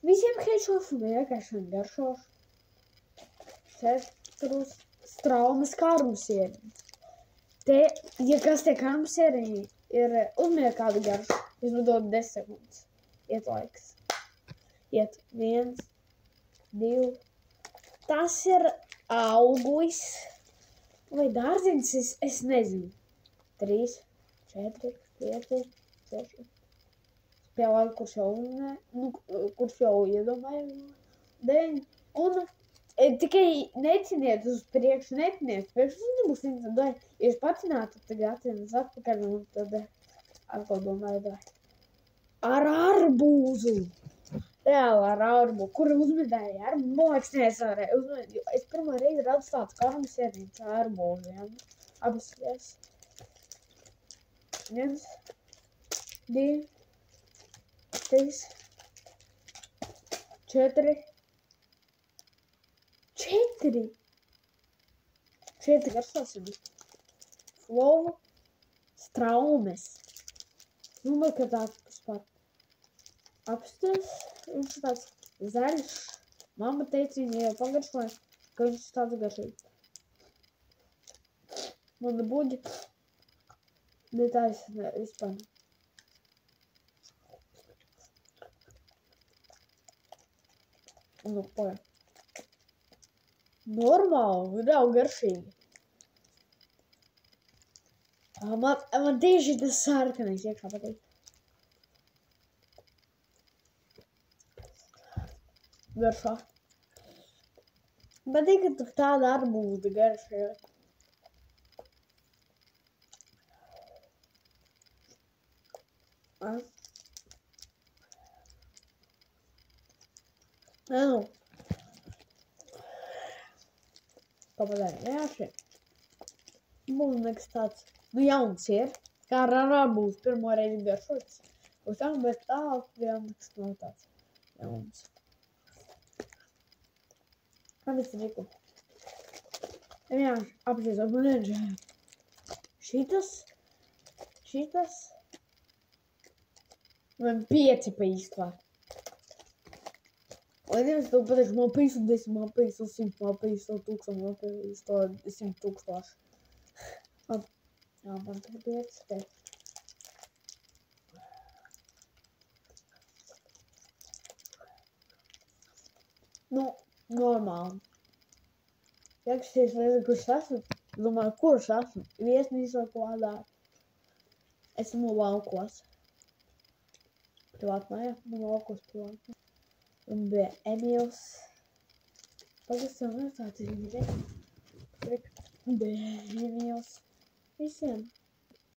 Visiem heišošu vienkārši un garšošu. 4 straumes karmusieriņi. Te, ja kas tie karmusieriņi ir uzmēr kādu garšu, es dod 10 sekundes. Iet laiks. Iet 1, 2. Tas ir auglis. Vai dārziņš, es nezinu. 3, 4, 5, 6. Spēlēju, kurš jau iedomāju. 9. Un tikai neciniet uz priekšu, netiniet. Priekšu nebūs interesanti. Ja jūs pacinātu, tagad atcīnās atpakaļ un tad atkal domāju, ar arbūzu. Reāli ar arbūzu. Kur uzmedēja arbūzu? Māks nevarēja uzmedēt, jo es pirmā reizi redzu tāds karmusieriņš ar arbūziem. Abas vies. 1, 2, 3, 4. 4 garšosim. Flow, straumes. Domāju, ka tāds vispār apstāsts. Viņš ir tāds zaļš. Mamma teica, viņa jau pagaršoja, ka viņš ir tāds garšīgs. Mana buģi. Detāļas vispār. Nu, pagaid. Normāli, nav garšīgi. Man tieši tas sarkanais iekšā patīk. Garšā. Patīk, ka tur tāda arbūza garša ir. Nu. Papadāja, jā, šeit. Būs nekas tāds, jauns ir, kā ar arbūzu pirmo reizi garšots. Uz tam, bet tālāk vēl nekas nav tāds jauns. Kā viss riku? Jā, apšķiesot, man neģēja. Šitas. Man 5 pa īstvār. Lai nevis tev pateikšu, man pīsu 10, man pīsu 100, man pīsu 1000, man pīsu 100 000. Jā, man tā 5 te. Nu, normāli. Jāksties reizi, kurš esmu, domāju, kurš esmu? Viesnīcā klādā. Esmu laukos. Privātmājā, man laukos privātmājā. Un bija Emīls. Pagads jau nevar tāds viņa bija Emīls. Visiem.